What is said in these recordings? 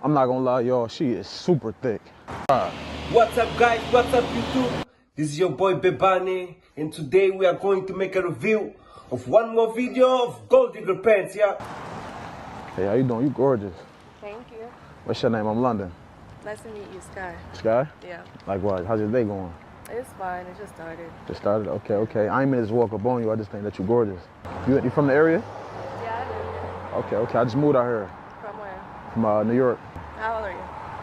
I'm not gonna lie, y'all, she is super thick. What's up, guys? What's up, YouTube? This is your boy Bebani, and today we are going to make a review of one more video of Gold Digger Pants, yeah? Hey, how you doing? You gorgeous. Thank you. What's your name? I'm London. Nice to meet you, Sky. Sky? Yeah. Likewise. How's your day going? It's fine. It just started. Just started? Okay, okay. I ain't mean to just walk up on you. I just think that you're gorgeous. You from the area? Yeah, I live here. Okay. I just moved out here. From where? From New York. How old are you?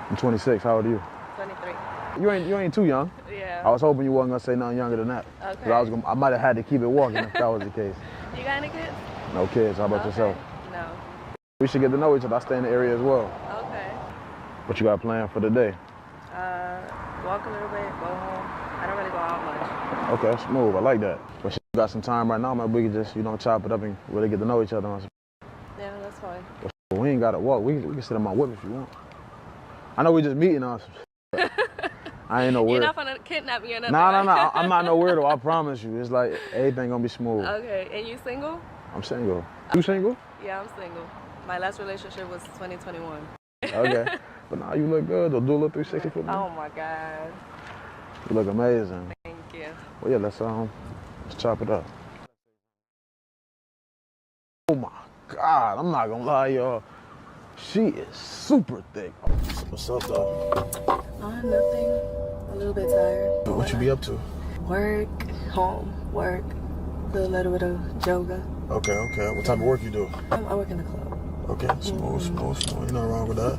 I'm 26. How old are you? 23. You ain't too young. Yeah. I was hoping you wasn't gonna say nothing younger than that. Okay. 'Cause I might have had to keep it walking if that was the case. You got any kids? No kids. How about yourself? No. We should get to know each other. I stay in the area as well. Okay. What you got planned for the day? Walk a little bit, go home. I don't really go out much. Okay, smooth. I like that. But shit, you got some time right now, man. We can just, chop it up and really get to know each other. Yeah, that's fine. But we ain't gotta walk. We can sit in my whip if you want. I know we just meeting on some shit. I ain't no weirdo. You're not gonna kidnap me or nothing? No. right? I'm not no weirdo. I promise you. It's like everything gonna be smooth. Okay. And you single? I'm single. You single? Yeah, I'm single. My last relationship was 2021. Okay. But nah, you look good. Though. Do a little 360 for me. Oh my God. You look amazing. Thank you. Well, yeah, let's chop it up. Oh my God, I'm not gonna lie, y'all. She is super thick. What's up, though? Nothing. A little bit tired. What you be up to? Work, home, work, do a little bit of yoga. Okay. What type of work you do? I work in the club. Okay, smooth. Ain't nothing wrong with that.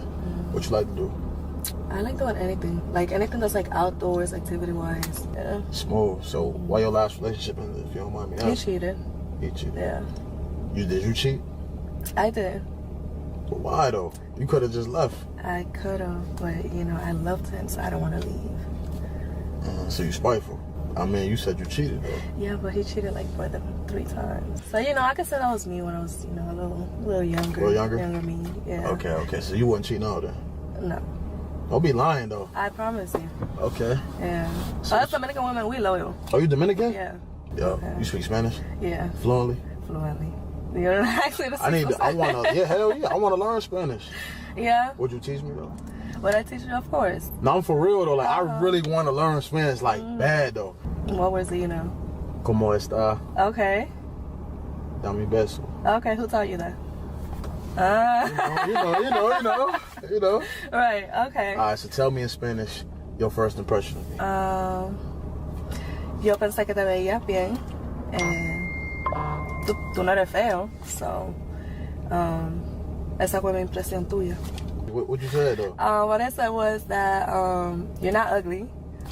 What you like to do? I like doing anything. Like anything that's like outdoors, activity-wise. Yeah. Smooth. So, why your last relationship ended, if you don't mind me asking? He cheated. He cheated? Yeah. Did you cheat? I did. But why, though? You could have just left. I could have, but I loved him, so I don't want to leave. So you spiteful. I mean, you said you cheated, though. Yeah, but he cheated like more than 3 times. So, I could say that was me when I was, a little younger. A little younger? Younger me, yeah. Okay. So you wasn't cheating out then? No. Don't be lying, though. I promise you. Okay. Yeah. So us Dominican women, we loyal. Oh, you Dominican? Yeah. Yeah. Okay. You speak Spanish? Yeah. Fluently? Fluently. You know, actually, I want to learn Spanish. Yeah. Would you teach me, though? Would I teach you? Of course. No, I'm for real, though. Like, I really want to learn Spanish, like, bad, though. What words do you know? ¿Cómo está? Okay. Dame beso. Okay, who taught you that? You know. Right, okay. All right, so tell me in Spanish your first impression of me. Yo pensé que te veías bien. Tú no eres feo, so esa fue mi impresión tuya. What you said, though? What I said was that you're not ugly.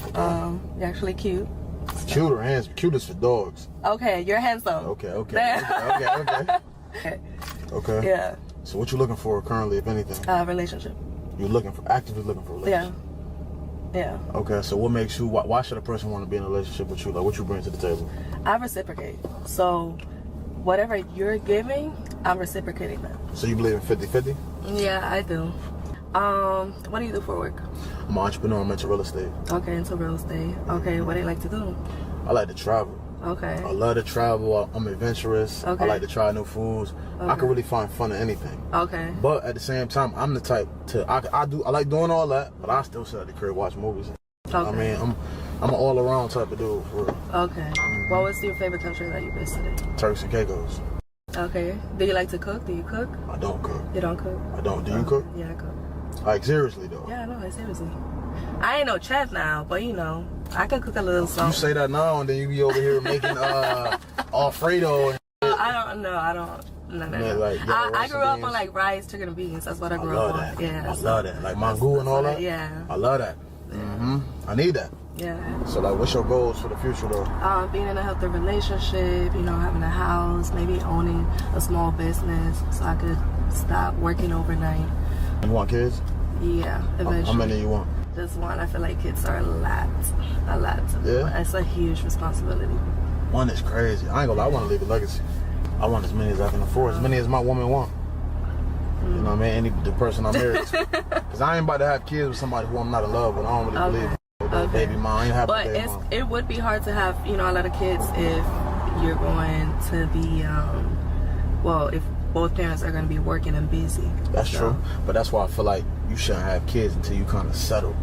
Okay. You're actually cute. Cute or handsome? Cute is for dogs. Okay, you're handsome. Okay. Okay. Okay. Yeah. So what you looking for currently, if anything? Relationship. You're actively looking for a relationship? Yeah. Okay, so what makes you, why should a person want to be in a relationship with you? Like, what you bring to the table? I reciprocate. So whatever you're giving, I'm reciprocating that. So you believe in 50-50? Yeah, I do. What do you do for work? I'm an entrepreneur. I'm into real estate. Okay, into real estate. Okay, what do you like to do? I like to travel. Okay. I love to travel. I'm adventurous. Okay. I like to try new foods. Okay. I can really find fun in anything. Okay. But at the same time, I'm the type to, I like doing all that, but I still sit at the crib, watch movies. Okay. I mean, I'm an all around type of dude, for real. Okay. What was your favorite country that you visited? Turks and Caicos. Okay. Do you like to cook? Do you cook? I don't cook. You don't cook? I don't. Do you cook? Yeah, I cook. Like, seriously, though? Yeah, no, seriously. I ain't no chef now, but I could cook a little something. You say that now, and then you be over here making Alfredo. And I don't. No. Man, like, I grew up beans. on like rice, chicken, and beans. That's what I grew love up that. on. Yeah. I love that. Like mango and all that? Yeah. I love that. I need that. Yeah. So, like, what's your goals for the future, though? Being in a healthy relationship, having a house, maybe owning a small business so I could stop working overnight. You want kids? Yeah, eventually. How many you want? Just one. I feel like kids are a lot to do. Yeah? It's a huge responsibility. One is crazy. I ain't gonna lie, I want to leave a legacy. I want as many as I can afford, as many as my woman want. You know what I mean? The person I'm married to. Because I ain't about to have kids with somebody who I'm not in love with. I don't really believe in baby mom. I ain't have but a baby mom. It would be hard to have, a lot of kids if you're going to be, if both parents are going to be working and busy. That's true. But that's why I feel like you shouldn't have kids until you kind of settle.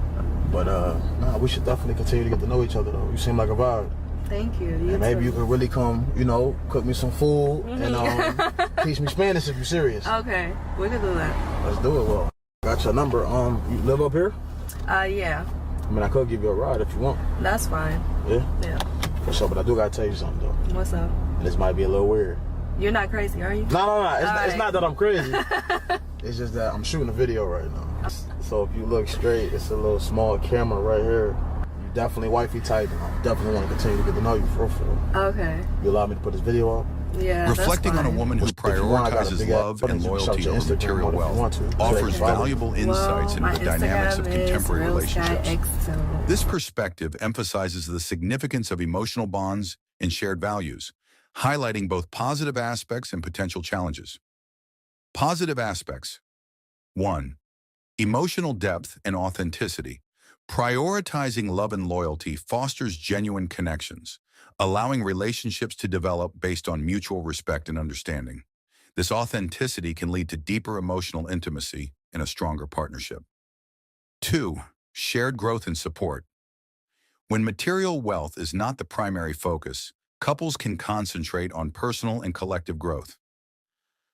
But nah, we should definitely continue to get to know each other though. You seem like a vibe. Thank you. And maybe you could really come, you know, cook me some food and teach me Spanish if you're serious. Okay, we can do that. Let's do it. Well, got your number. You live up here? Yeah. I mean, I could give you a ride if you want. That's fine. Yeah? Yeah. For sure, but I do gotta tell you something though. What's up? This might be a little weird. You're not crazy, are you? No. It's not that I'm crazy. It's just that I'm shooting a video right now. So if you look straight, it's a little small camera right here. You definitely wifey type, and I definitely want to continue to get to know you for real. Okay. You allow me to put this video up? Yeah, Reflecting on a woman who prioritizes love and loyalty over material wealth offers valuable insights into the dynamics of contemporary relationships. This perspective emphasizes the significance of emotional bonds and shared values, highlighting both positive aspects and potential challenges. Positive aspects. 1. Emotional depth and authenticity. Prioritizing love and loyalty fosters genuine connections, allowing relationships to develop based on mutual respect and understanding. This authenticity can lead to deeper emotional intimacy and a stronger partnership. 2. Shared growth and support. When material wealth is not the primary focus, couples can concentrate on personal and collective growth.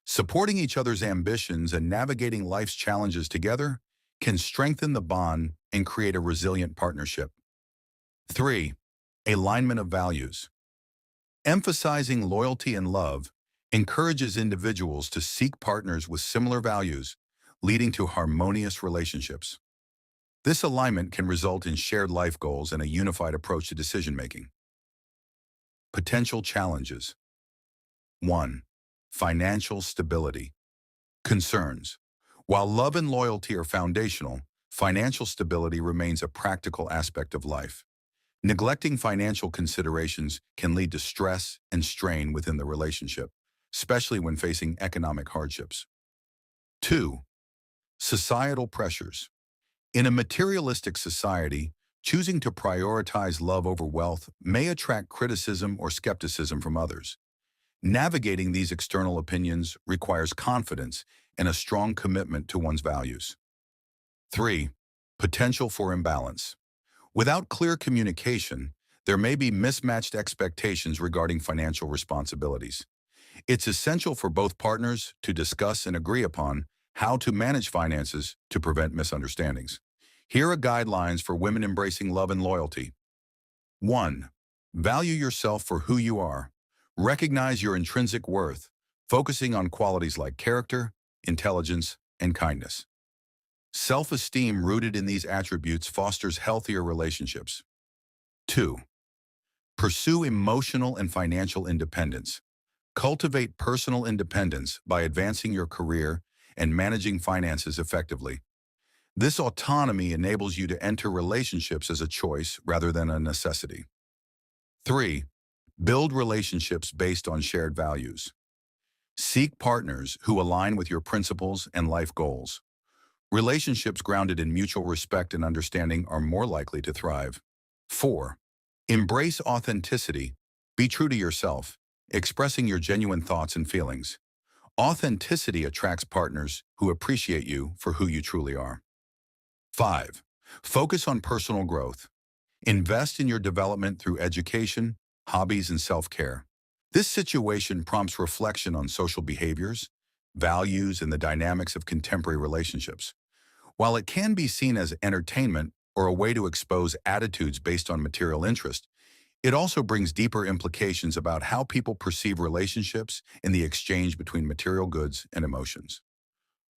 Supporting each other's ambitions and navigating life's challenges together can strengthen the bond and create a resilient partnership. 3. Alignment of values. Emphasizing loyalty and love encourages individuals to seek partners with similar values, leading to harmonious relationships. This alignment can result in shared life goals and a unified approach to decision-making. Potential challenges. 1. Financial stability. Concerns. While love and loyalty are foundational, financial stability remains a practical aspect of life. Neglecting financial considerations can lead to stress and strain within the relationship, especially when facing economic hardships. 2. Societal pressures. In a materialistic society, choosing to prioritize love over wealth may attract criticism or skepticism from others. Navigating these external opinions requires confidence and a strong commitment to one's values. 3. Potential for imbalance. Without clear communication, there may be mismatched expectations regarding financial responsibilities. It's essential for both partners to discuss and agree upon how to manage finances to prevent misunderstandings. Here are guidelines for women embracing love and loyalty. 1. Value yourself for who you are. Recognize your intrinsic worth, focusing on qualities like character, intelligence, and kindness. Self-esteem rooted in these attributes fosters healthier relationships. 2. Pursue emotional and financial independence. Cultivate personal independence by advancing your career and managing finances effectively. This autonomy enables you to enter relationships as a choice rather than a necessity. 3. Build relationships based on shared values. Seek partners who align with your principles and life goals. Relationships grounded in mutual respect and understanding are more likely to thrive. 4. Embrace authenticity. Be true to yourself, expressing your genuine thoughts and feelings. Authenticity attracts partners who appreciate you for who you truly are. 5. Focus on personal growth. Invest in your development through education, hobbies, and self-care. This situation prompts reflection on social behaviors, values, and the dynamics of contemporary relationships. While it can be seen as entertainment or a way to expose attitudes based on material interest, it also brings deeper implications about how people perceive relationships and the exchange between material goods and emotions.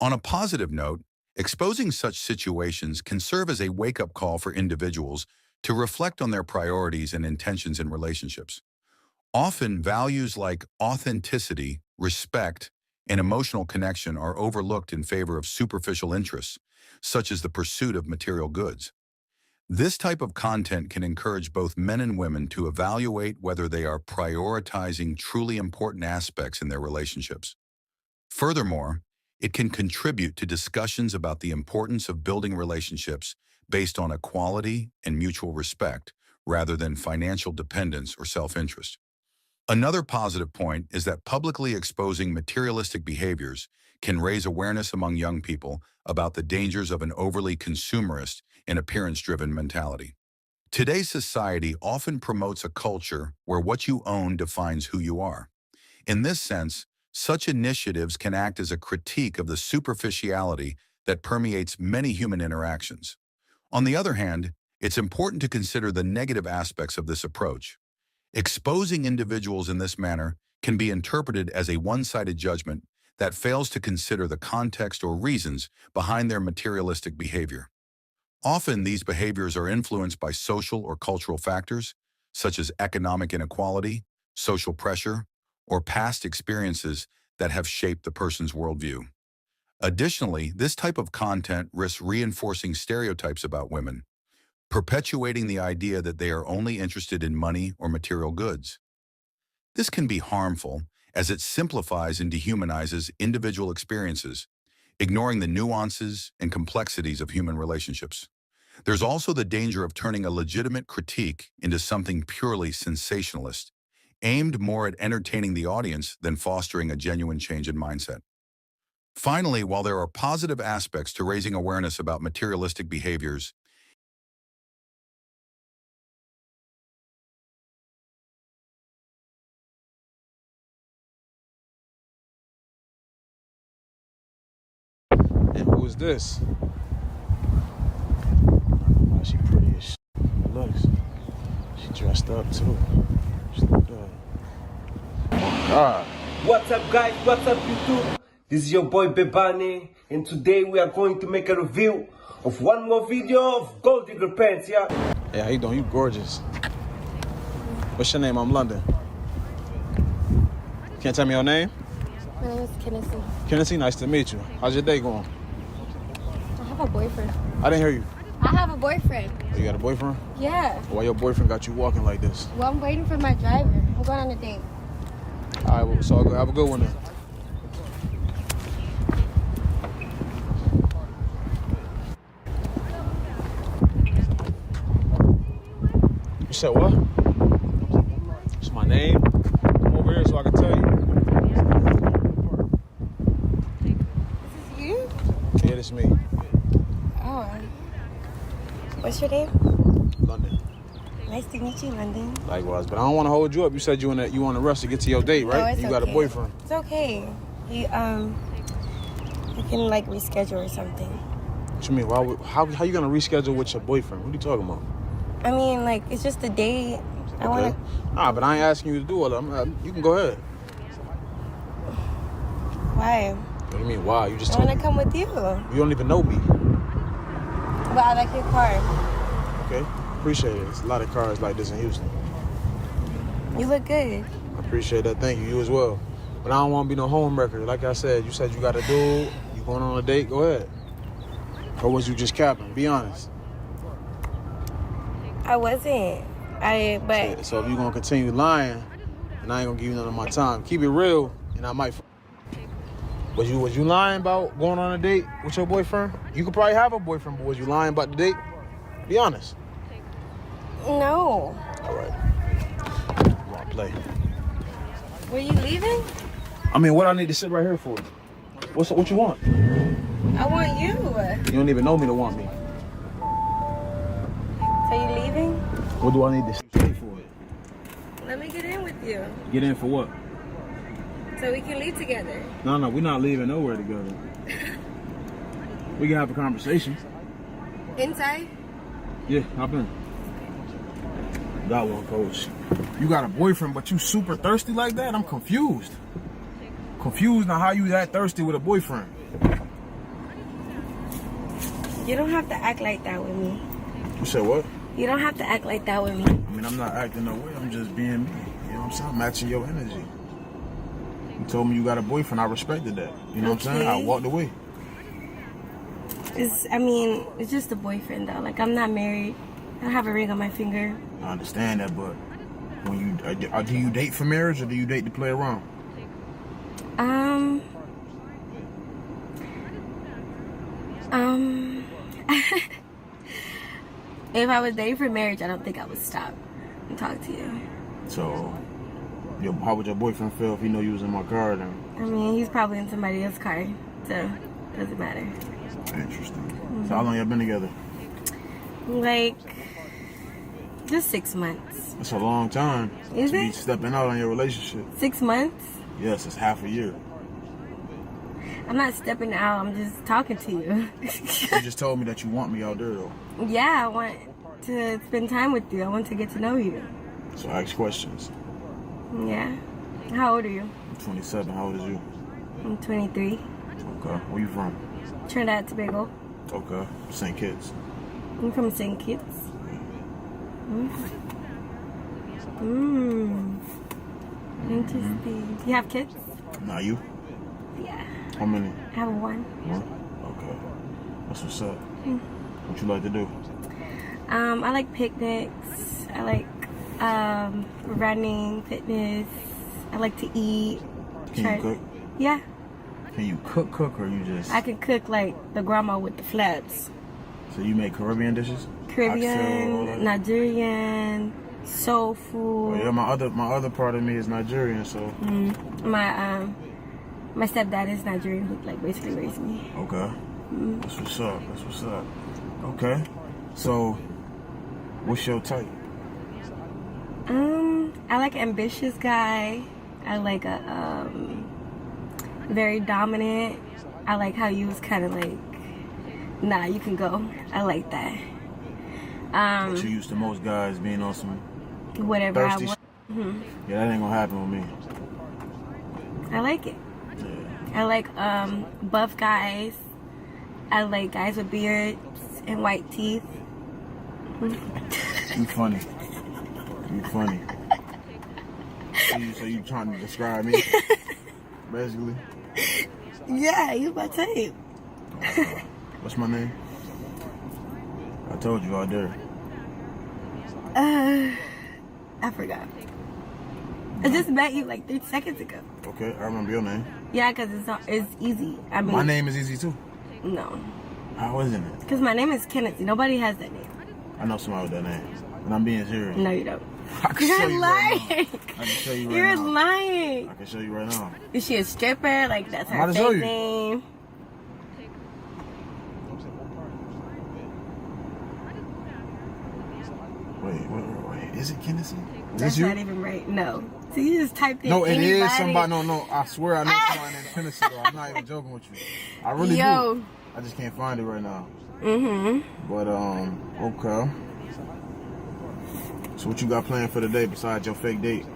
On a positive note, exposing such situations can serve as a wake-up call for individuals to reflect on their priorities and intentions in relationships. Often, values like authenticity, respect, and emotional connection are overlooked in favor of superficial interests, such as the pursuit of material goods. This type of content can encourage both men and women to evaluate whether they are prioritizing truly important aspects in their relationships. Furthermore, it can contribute to discussions about the importance of building relationships based on equality and mutual respect rather than financial dependence or self-interest. Another positive point is that publicly exposing materialistic behaviors can raise awareness among young people about the dangers of an overly consumerist and appearance-driven mentality. Today's society often promotes a culture where what you own defines who you are. In this sense, such initiatives can act as a critique of the superficiality that permeates many human interactions. On the other hand, it's important to consider the negative aspects of this approach. Exposing individuals in this manner can be interpreted as a one-sided judgment that fails to consider the context or reasons behind their materialistic behavior. Often, these behaviors are influenced by social or cultural factors, such as economic inequality, social pressure, or past experiences that have shaped the person's worldview. Additionally, this type of content risks reinforcing stereotypes about women, perpetuating the idea that they are only interested in money or material goods. This can be harmful as it simplifies and dehumanizes individual experiences, ignoring the nuances and complexities of human relationships. There's also the danger of turning a legitimate critique into something purely sensationalist, aimed more at entertaining the audience than fostering a genuine change in mindset. Finally, while there are positive aspects to raising awareness about materialistic behaviors, and who is this? Oh, she pretty as shit. Looks. She dressed up too. She look good. Oh my God. What's up guys, what's up YouTube? This is your boy Bebane, and today we are going to make a review of one more video of Gold Digger Pants, yeah? Hey, how you doing? You gorgeous. What's your name? I'm London. Can't tell me your name? My name is Kennedy. Kennedy, nice to meet you. How's your day going? I have a boyfriend. I didn't hear you. I have a boyfriend. Oh, you got a boyfriend? Yeah. Why your boyfriend got you walking like this? Well, I'm waiting for my driver. I'm going on a date. All right, well, so have a good one then. You said what? It's my name. Come over here so I can tell you. This is you? Yeah, this is me. Oh. What's your name? London. Nice to meet you, London. Likewise, but I don't want to hold you up. You said you on the rush to get to your date, right? No, it's You got okay. a boyfriend. It's okay. You can like reschedule or something. What you mean? How you gonna reschedule with your boyfriend? What are you talking about? I mean, like, it's just a date. I want to... Nah, but I ain't asking you to do all that. You can go ahead. Why? What do you mean, why? You just I told want me. to come with you. You don't even know me. But I like your car. Okay, appreciate it. There's a lot of cars like this in Houston. You look good. I appreciate that. Thank you. You as well. But I don't want to be no homewrecker. Like I said, you said you got a dude. You going on a date? Go ahead. Or was you just capping? Be honest. I wasn't. But... So if you're going to continue lying, then I ain't going to give you none of my time. Keep it real, and I might... Was you lying about going on a date with your boyfriend? You could probably have a boyfriend, but was you lying about the date? Be honest. No. All right. You want to play? Were you leaving? I mean, what I need to sit right here for? What you want? I want you. You don't even know me to want me. So you leaving? What do I need to stay for? Let me get in with you. Get in for what? So we can leave together. No, we're not leaving nowhere together. We can have a conversation. Inside? Yeah, hop in. Got one, coach. You got a boyfriend, but you super thirsty like that? I'm confused. Confused on how you that thirsty with a boyfriend. You don't have to act like that with me. You said what? You don't have to act like that with me. I mean, I'm not acting no way. I'm just being me. You know what I'm saying? I'm matching your energy. You told me you got a boyfriend. I respected that. You know what I'm saying? I walked away. It's just a boyfriend though. Like, I'm not married. I don't have a ring on my finger. I understand that, but when you do you date for marriage or do you date to play around? If I was dating for marriage, I don't think I would stop and talk to you. So How would your boyfriend feel if he knew you was in my car then? I mean, he's probably in somebody else's car, so doesn't matter. Interesting. So how long y'all been together? Like, just 6 months. That's a long time. Is to it? be stepping out on your relationship. 6 months? Yes, it's half a year. I'm not stepping out, I'm just talking to you. You just told me that you want me out there though. Yeah, I want to spend time with you. I want to get to know you. So I ask questions. Yeah. How old are you? I'm 27. How old is you? I'm 23. Okay. Where you from? Trinidad, Tobago. Okay. St. Kitts. I'm from St. Kitts. Interesting. You have kids? Nah, you? Yeah. How many? I have one. One? Okay. That's what's up. What you like to do? I like picnics. I like running, fitness. I like to eat. Can you cook? Yeah. Can you cook or you just... I can cook like the grandma with the flats. So you make Caribbean dishes? Caribbean, Nigerian, soul food. Oh, yeah, my other part of me is Nigerian, so... My stepdad is Nigerian. He like basically raised me. Okay. That's what's up. That's what's up. Okay. So, what's your type? I like an ambitious guy. I like a very dominant. I like how you was kind of like, nah, you can go. I like that. But you used to most guys being on some whatever I thirsty want. Yeah, that ain't gonna happen with me. I like it. Yeah. I like buff guys. I like guys with beards and white teeth. You funny. You funny. So you trying to describe me, basically? Yeah, you my type. What's my name? I told you out there. I forgot. I just met you like 3 seconds ago. Okay, I remember your name. Yeah, because it's easy. I mean, my name is easy too. No. How isn't it? Because my name is Kenneth. Nobody has that name. I know somebody with that name. And I'm being serious. No, you don't. I can show you lying. right now. I can show you right You're now. lying. I can show you right now. Is she a stripper? Like, that's I'm her about to show fake you. name. Wait. Is it Kennedy? That's not even right. No. So you just typed in No, it anybody. is somebody. No. I swear I know somebody named Kennedy, though. I'm not even joking with you. I really do. I just can't find it right now. But, okay. So what you got planned for today besides your fake date?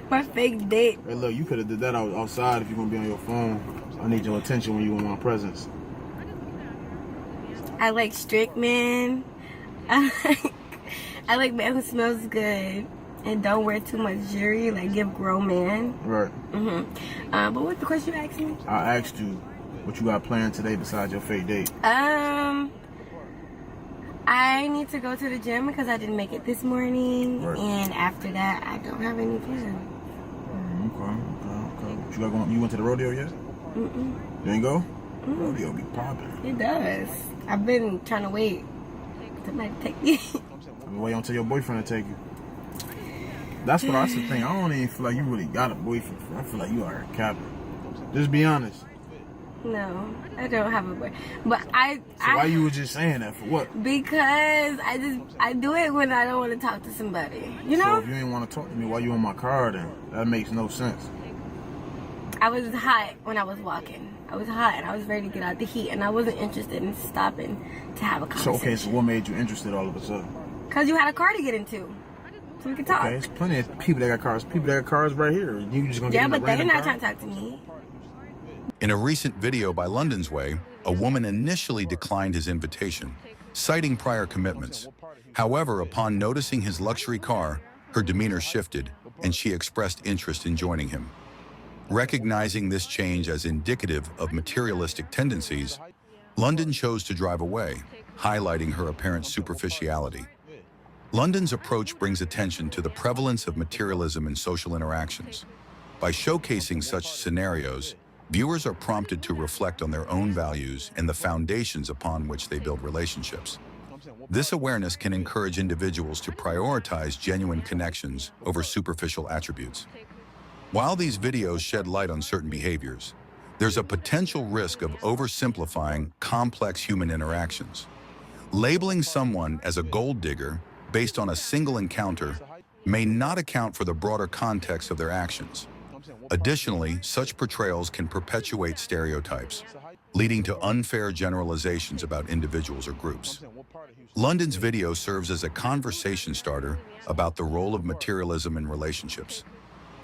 My fake date. Hey, look, you could have did that outside if you're going to be on your phone. I need your attention when you in my presence. I like strict men. I like man who smells good and don't wear too much jewelry, like give grown man. Right. But what's the question you asked me? I asked you what you got planned today besides your fake date. I need to go to the gym because I didn't make it this morning. Right. And after that, I don't have any plans. Okay. What you got going? You went to the rodeo yet? You ain't go? Rodeo be popping. It does. I've been trying to wait. Somebody take me. Wait until your boyfriend will take you. That's the thing. I don't even feel like you really got a boyfriend. I feel like you are a captain. Just be honest. No, I don't have a boy. But I why you were just saying that for what? Because I do it when I don't want to talk to somebody. You know? So if you ain't want to talk to me while you in my car, then that makes no sense. I was hot when I was walking. I was hot and I was ready to get out the heat, and I wasn't interested in stopping to have a conversation. So what made you interested all of a sudden? Because you had a car to get into. So we could talk. Okay, there's plenty of people that got cars. People that got cars right here. You just gonna get in a but they're random not car? trying to talk to me. In a recent video by London's Way, a woman initially declined his invitation, citing prior commitments. However, upon noticing his luxury car, her demeanor shifted, and she expressed interest in joining him. Recognizing this change as indicative of materialistic tendencies, London chose to drive away, highlighting her apparent superficiality. London's approach brings attention to the prevalence of materialism in social interactions. By showcasing such scenarios, viewers are prompted to reflect on their own values and the foundations upon which they build relationships. This awareness can encourage individuals to prioritize genuine connections over superficial attributes. While these videos shed light on certain behaviors, there's a potential risk of oversimplifying complex human interactions. Labeling someone as a gold digger based on a single encounter may not account for the broader context of their actions. Additionally, such portrayals can perpetuate stereotypes, leading to unfair generalizations about individuals or groups. London's video serves as a conversation starter about the role of materialism in relationships.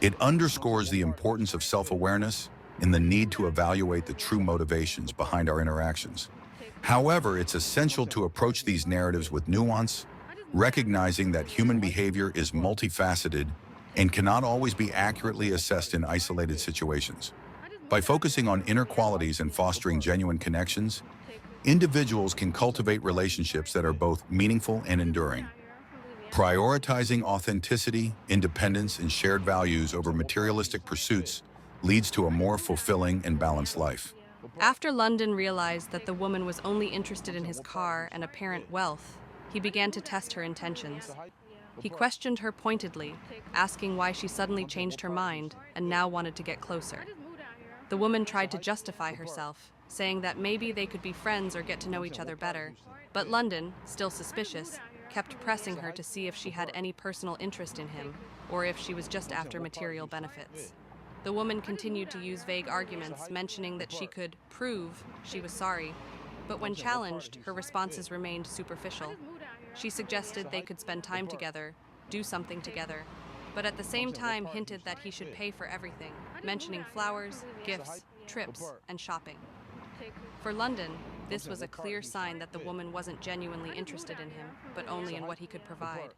It underscores the importance of self-awareness and the need to evaluate the true motivations behind our interactions. However, it's essential to approach these narratives with nuance, recognizing that human behavior is multifaceted and cannot always be accurately assessed in isolated situations. By focusing on inner qualities and fostering genuine connections, individuals can cultivate relationships that are both meaningful and enduring. Prioritizing authenticity, independence, and shared values over materialistic pursuits leads to a more fulfilling and balanced life. After London realized that the woman was only interested in his car and apparent wealth, he began to test her intentions. He questioned her pointedly, asking why she suddenly changed her mind and now wanted to get closer. The woman tried to justify herself, saying that maybe they could be friends or get to know each other better. But London, still suspicious, kept pressing her to see if she had any personal interest in him, or if she was just after material benefits. The woman continued to use vague arguments, mentioning that she could prove she was sorry, but when challenged, her responses remained superficial. She suggested they could spend time together, do something together, but at the same time hinted that he should pay for everything, mentioning flowers, gifts, trips, and shopping. For London, this was a clear sign that the woman wasn't genuinely interested in him, but only in what he could provide.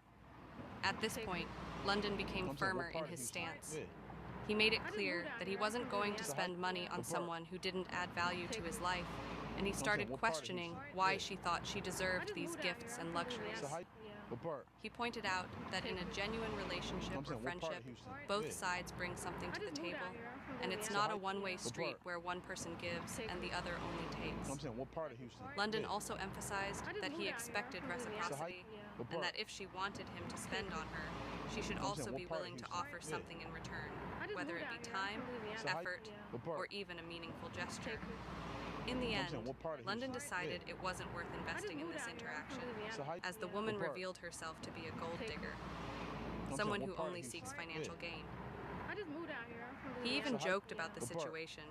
At this point, London became firmer in his stance. He made it clear that he wasn't going to spend money on someone who didn't add value to his life, and he started questioning why she thought she deserved these gifts and luxuries. He pointed out that in a genuine relationship or friendship, both sides bring something to the table, and it's not a one-way street where one person gives and the other only takes. London also emphasized that he expected reciprocity, and that if she wanted him to spend on her, she should also be willing to offer something in return, whether it be time, effort, or even a meaningful gesture. In the end, London decided it wasn't worth investing in this interaction, as the woman revealed herself to be a gold digger, someone who only seeks financial gain. He even joked about the situation,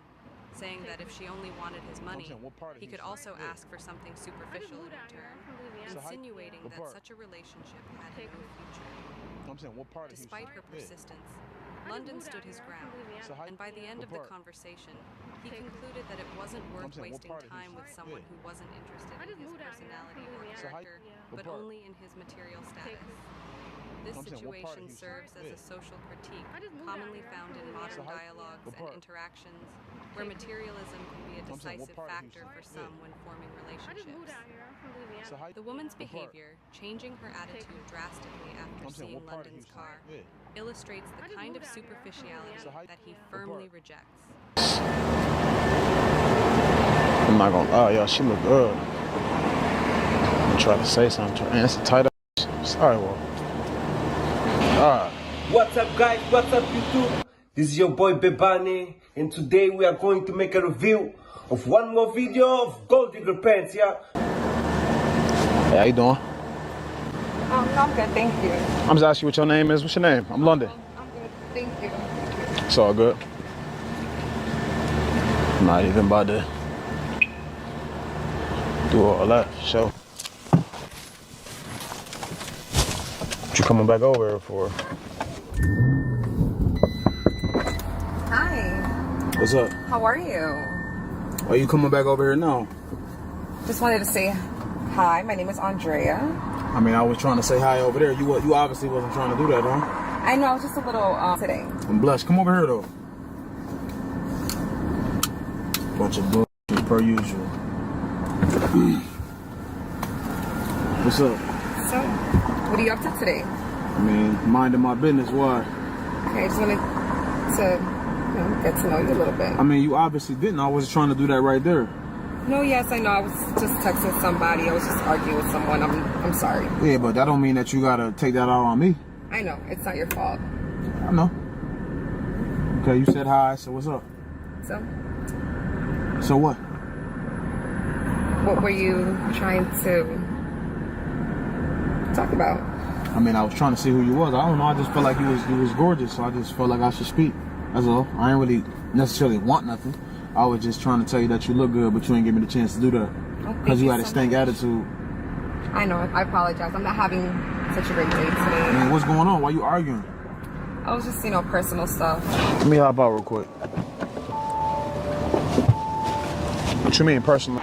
saying that if she only wanted his money, he could also ask for something superficial in return, insinuating that such a relationship had no future. Despite her persistence, London stood his ground, and by the end of the conversation, he concluded that it wasn't worth wasting time with someone who wasn't interested in his personality or character, but only in his material status. This situation serves as a social critique, commonly found in modern dialogues and interactions, where materialism can be a decisive factor for some when forming relationships. The woman's behavior, changing her attitude drastically after seeing London's car, illustrates the kind of superficiality that he firmly rejects. I'm not gonna lie, y'all, she look good. I'm trying to say something. Man, it's a tight up. Sorry, well. What's up, guys? What's up, YouTube? This is your boy Bebane, and today we are going to make a review of one more video of Gold Digger Pants, yeah? Hey, how you doing? I'm good, thank you. I'm just asking you what your name is. What's your name? I'm London. I'm good, thank you. It's all good. I'm not even about to do all that, show. What you coming back over here for? Hi. What's up? How are you? Why you coming back over here now? Just wanted to say hi. My name is Andrea. I mean, I was trying to say hi over there. You obviously wasn't trying to do that, huh? I know, I was just a little today. I'm blessed. Come over here, though. Bunch of bullshit, per usual. What's up? So, what are you up to today? I mean, minding my business. Why? Okay, I just wanted to get to know you a little bit. I mean, you obviously didn't. I wasn't trying to do that right there. No, yes, I know. I was just texting somebody. I was just arguing with someone. I'm sorry. Yeah, but that don't mean that you gotta take that out on me. I know. It's not your fault. I know. Okay, you said hi, so what's up? So what? What were you trying to talk about? I mean, I was trying to see who you was. I don't know. I just felt like you was gorgeous, so I just felt like I should speak. That's all. I ain't really necessarily want nothing. I was just trying to tell you that you look good, but you ain't give me the chance to do that. Because you had a stank attitude. I know. I apologize. I'm not having such a great day today. I mean, what's going on? Why you arguing? I was just, personal stuff. Let me hop out real quick. What you mean, personal?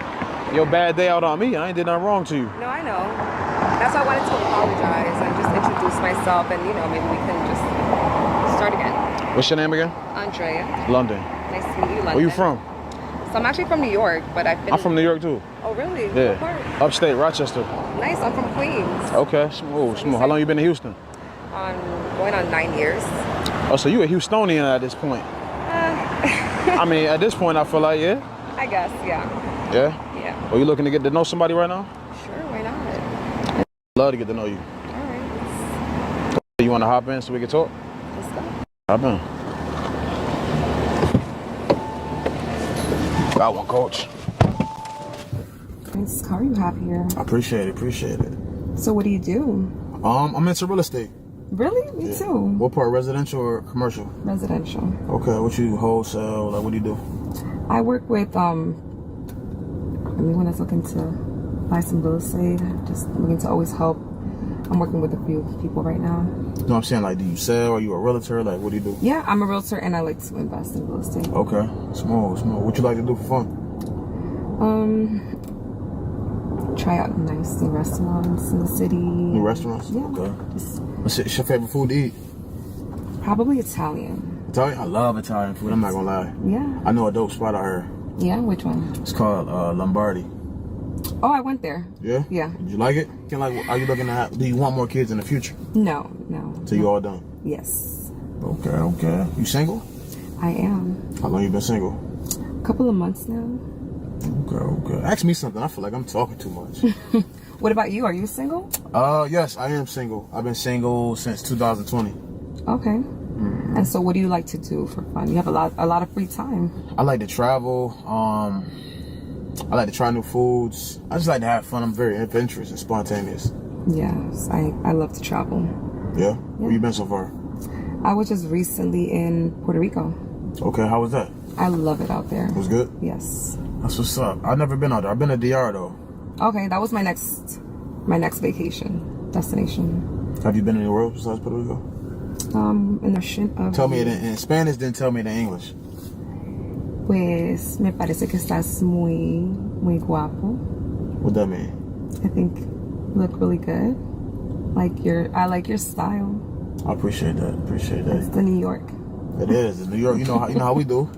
Your bad day out on me. I ain't did nothing wrong to you. No, I know. That's why I wanted to apologize and just introduce myself and, maybe we can just start again. What's your name again? Andrea. London. Nice to meet you, London. Where you from? So I'm actually from New York, but I've been... I'm from New York, too. Oh, really? Yeah. What part? Upstate, Rochester. Nice. I'm from Queens. Okay. Smooth, smooth. How long you been in Houston? Going on 9 years. Oh, so you a Houstonian at this point? I mean, at this point, I feel like, yeah? I guess, yeah. Yeah? Yeah. Are you looking to get to know somebody right now? Sure, why not? Love to get to know you. All right. You want to hop in so we can talk? Let's go. Hop in. Got one, coach. Nice car you have here. I appreciate it, So what do you do? I'm into real estate. Really? Me too. What part, residential or commercial? Residential. Okay, what you wholesale, like what do you do? I work with, anyone that's looking to buy some real estate, just looking to always help. I'm working with a few people right now. You know what I'm saying? Like, do you sell? Are you a realtor? Like, what do you do? Yeah, I'm a realtor and I like to invest in real estate. Okay, smooth. What you like to do for fun? Try out nice new restaurants in the city. New restaurants? Yeah. Okay. What's your favorite food to eat? Probably Italian. Italian? I love Italian food, I'm not gonna lie. Yeah. I know a dope spot out here. Yeah, which one? It's called Lombardi. Oh, I went there. Yeah? Yeah. Did you like it? Are you looking at, do you want more kids in the future? No. So you all done? Yes. Okay. You single? I am. How long you been single? A couple of months now. Okay. Ask me something. I feel like I'm talking too much. What about you? Are you single? Yes, I am single. I've been single since 2020. Okay. And so what do you like to do for fun? You have a lot of free time. I like to travel. I like to try new foods. I just like to have fun. I'm very adventurous and spontaneous. Yes, I love to travel. Yeah? Where you been so far? I was just recently in Puerto Rico. Okay, how was that? I love it out there. It was good? Yes. That's what's up. I've never been out there. I've been to DR though. Okay, that was my next vacation destination. Have you been anywhere else besides Puerto Rico? In the ship of... Tell me it in Spanish, then tell me it in English. Pues me parece que estás muy guapo. What that mean? I think you look really good. I like your style. I appreciate that. It's the New York. It is. In New York, you know how we do.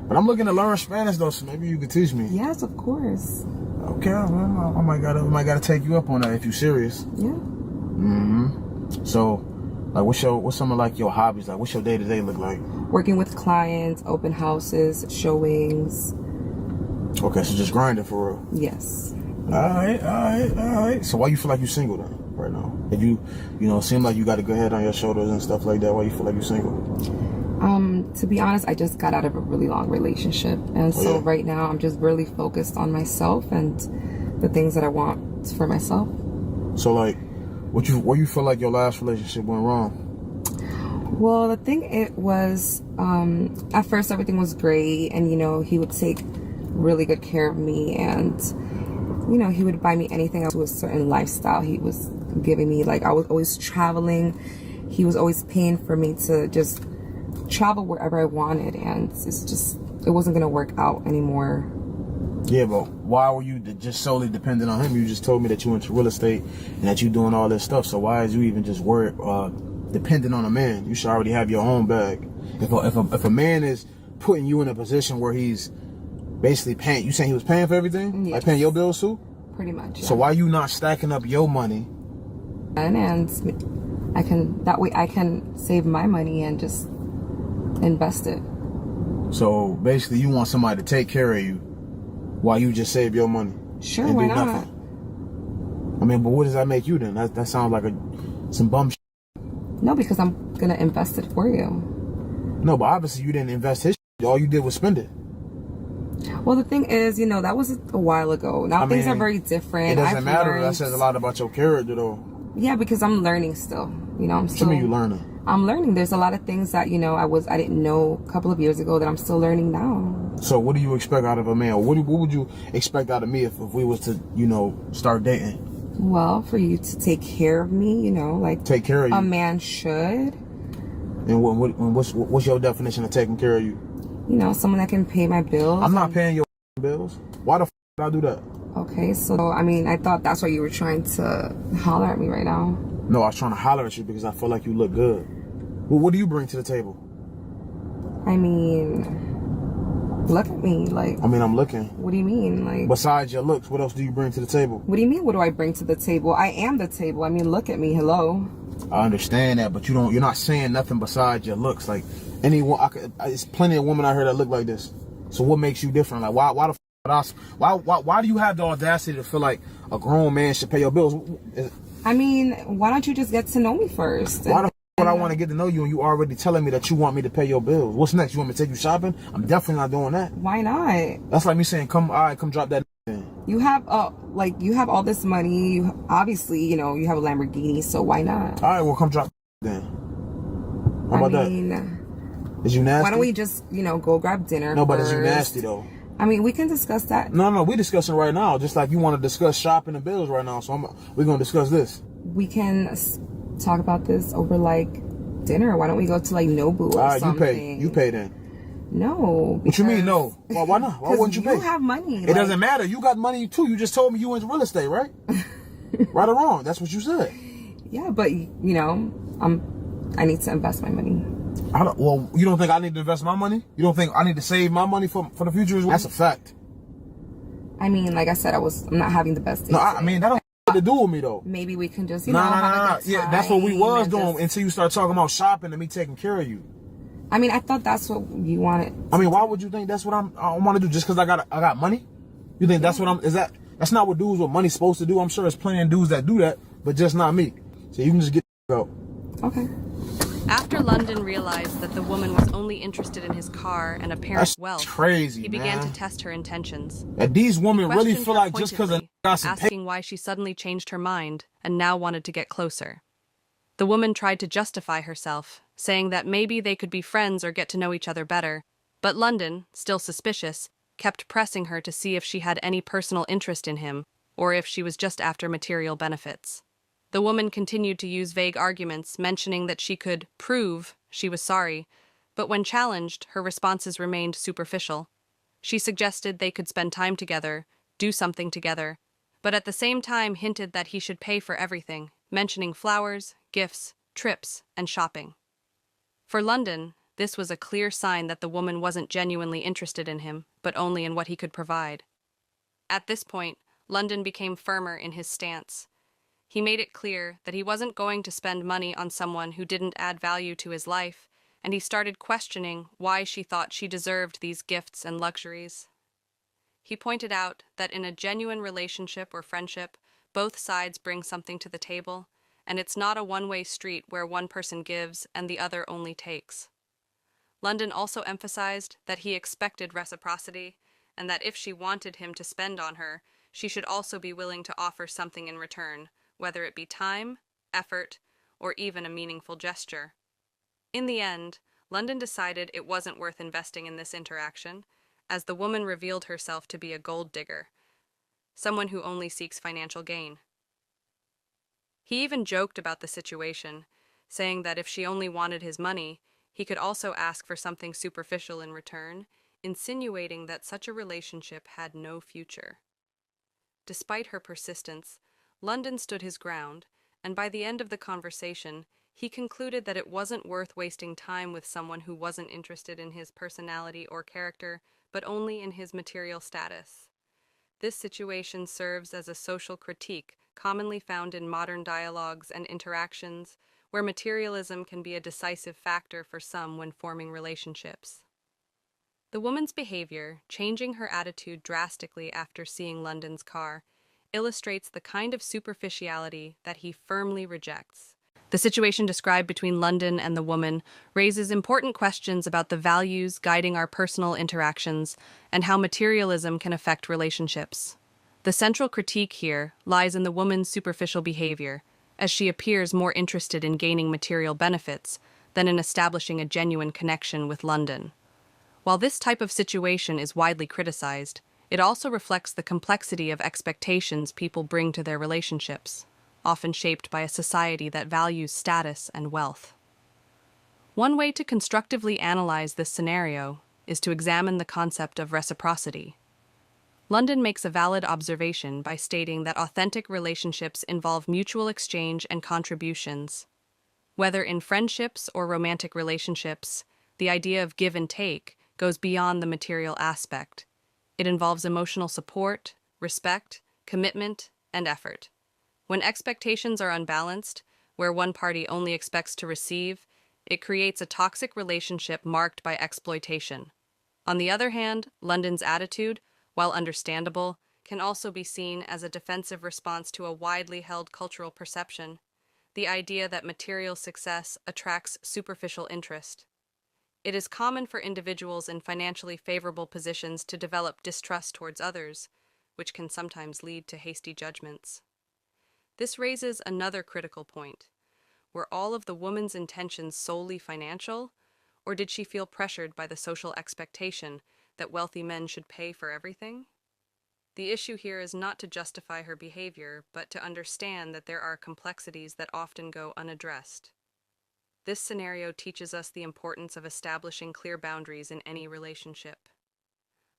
But I'm looking to learn Spanish though, so maybe you could teach me. Yes, of course. Okay, well, I might gotta take you up on that if you're serious. Yeah. So, like, what's some of like your hobbies? Like, what's your day-to-day look like? Working with clients, open houses, showings. Okay, so just grinding for real. Yes. All right. So why you feel like you're single then, right now? If you seem like you got a good head on your shoulders and stuff like that, why you feel like you're single? To be honest, I just got out of a really long relationship. And so right now I'm just really focused on myself and the things that I want for myself. So like, where you feel like your last relationship went wrong? Well, the thing it was, at first everything was great and, he would take really good care of me and, he would buy me anything to a certain lifestyle he was giving me. Like I was always traveling. He was always paying for me to just travel wherever I wanted, and it wasn't gonna work out anymore. Yeah, but why were you just solely dependent on him? You just told me that you went to real estate and that you doing all this stuff. So why is you even just worried dependent on a man? You should already have your own bag. If a man is putting you in a position where he's basically paying, you saying he was paying for everything, yes. Like paying your bills too? Pretty much. Yeah. So why you not stacking up your money? And that way I can save my money and just invest it. So basically you want somebody to take care of you While you just save your money. Sure, why not? Nothing. I mean, but what does that make you then? That sounds like some bum shit. No, because I'm gonna invest it for you. No, but obviously you didn't invest his shit. All you did was spend it. Well, the thing is, you know, that was a while ago. Now things are very different. It doesn't matter. That says a lot about your character, though. Yeah, because I'm learning still. You know, I'm still. What do you mean you learning? I'm learning. There's a lot of things that, you know, I didn't know a couple of years ago that I'm still learning now. So what do you expect out of a man? What would you expect out of me if we was to, you know, start dating? Well, for you to take care of me, you know, like take care of you. A man should. And what's your definition of taking care of you? You know, someone that can pay my bills. I'm not paying your bills. Why the f did I do that? Okay, so I mean, I thought that's why you were trying to holler at me right now. No, I was trying to holler at you because I feel like you look good. Well, what do you bring to the table? I mean, look at me, like. I mean, I'm looking. What do you mean, like? Besides your looks, what else do you bring to the table? What do you mean? What do I bring to the table? I am the table. I mean, look at me. Hello. I understand that, but you're not saying nothing besides your looks. Like anyone, it's plenty of women out here that look like this. So what makes you different? Like why do you have the audacity to feel like a grown man should pay your bills? I mean, why don't you just get to know me first? Why the f would I want to get to know you and you already telling me that you want me to pay your bills? What's next? You want me to take you shopping? I'm definitely not doing that. Why not? That's like me saying, come drop that in. You have you have all this money. You obviously, you know, you have a Lamborghini, so why not? All right, well, come drop then. How about that? Is you nasty? Why don't we just, you know, go grab dinner? No, but first? is you nasty though? I mean, we can discuss that. No, we're discussing right now. Just like you want to discuss shopping and bills right now, so we're gonna discuss this. We can talk about this over like dinner. Why don't we go to like Nobu or something? You pay then. No. What you mean no? Why not? Why wouldn't you pay? You have money. It doesn't matter. You got money too. You just told me you into real estate, right? Right or wrong? That's what you said. Yeah, but you know, I need to invest my money. Well, you don't think I need to invest my money? You don't think I need to save my money for the future as well? That's a fact. I mean, like I said, I'm not having the best day. No, I mean, that don't have to do with me, though. Maybe we can just, you know, have a good time. Yeah, that's what we was doing until you start talking about shopping and me taking care of you. I mean, I thought that's what you wanted. I mean, why would you think that's what I want to do just because I got money? You think that's what that's not what dudes with money's supposed to do? I'm sure there's plenty of dudes that do that, but just not me. So you can just get out. Okay. After London realized that the woman was only interested in his car and apparent wealth, crazy, he began to test her intentions. And these women really feel like just because asking why she suddenly changed her mind and now wanted to get closer. The woman tried to justify herself, saying that maybe they could be friends or get to know each other better, but London, still suspicious, kept pressing her to see if she had any personal interest in him or if she was just after material benefits. The woman continued to use vague arguments, mentioning that she could prove she was sorry, but when challenged, her responses remained superficial. She suggested they could spend time together, do something together, but at the same time hinted that he should pay for everything, mentioning flowers, gifts, trips, and shopping. For London, this was a clear sign that the woman wasn't genuinely interested in him, but only in what he could provide. At this point, London became firmer in his stance. He made it clear that he wasn't going to spend money on someone who didn't add value to his life, and he started questioning why she thought she deserved these gifts and luxuries. He pointed out that in a genuine relationship or friendship, both sides bring something to the table, and it's not a one-way street where one person gives and the other only takes. London also emphasized that he expected reciprocity, and that if she wanted him to spend on her, she should also be willing to offer something in return, whether it be time, effort, or even a meaningful gesture. In the end, London decided it wasn't worth investing in this interaction, as the woman revealed herself to be a gold digger, someone who only seeks financial gain. He even joked about the situation, saying that if she only wanted his money, he could also ask for something superficial in return, insinuating that such a relationship had no future. Despite her persistence, London stood his ground, and by the end of the conversation, he concluded that it wasn't worth wasting time with someone who wasn't interested in his personality or character, but only in his material status. This situation serves as a social critique commonly found in modern dialogues and interactions, where materialism can be a decisive factor for some when forming relationships. The woman's behavior, changing her attitude drastically after seeing London's car, illustrates the kind of superficiality that he firmly rejects. The situation described between London and the woman raises important questions about the values guiding our personal interactions and how materialism can affect relationships. The central critique here lies in the woman's superficial behavior, as she appears more interested in gaining material benefits than in establishing a genuine connection with London. While this type of situation is widely criticized, it also reflects the complexity of expectations people bring to their relationships, often shaped by a society that values status and wealth. One way to constructively analyze this scenario is to examine the concept of reciprocity. London makes a valid observation by stating that authentic relationships involve mutual exchange and contributions. Whether in friendships or romantic relationships, the idea of give and take goes beyond the material aspect. It involves emotional support, respect, commitment, and effort. When expectations are unbalanced, where one party only expects to receive, it creates a toxic relationship marked by exploitation. On the other hand, London's attitude, while understandable, can also be seen as a defensive response to a widely held cultural perception, the idea that material success attracts superficial interest. It is common for individuals in financially favorable positions to develop distrust towards others, which can sometimes lead to hasty judgments. This raises another critical point. Were all of the woman's intentions solely financial, or did she feel pressured by the social expectation that wealthy men should pay for everything? The issue here is not to justify her behavior, but to understand that there are complexities that often go unaddressed. This scenario teaches us the importance of establishing clear boundaries in any relationship.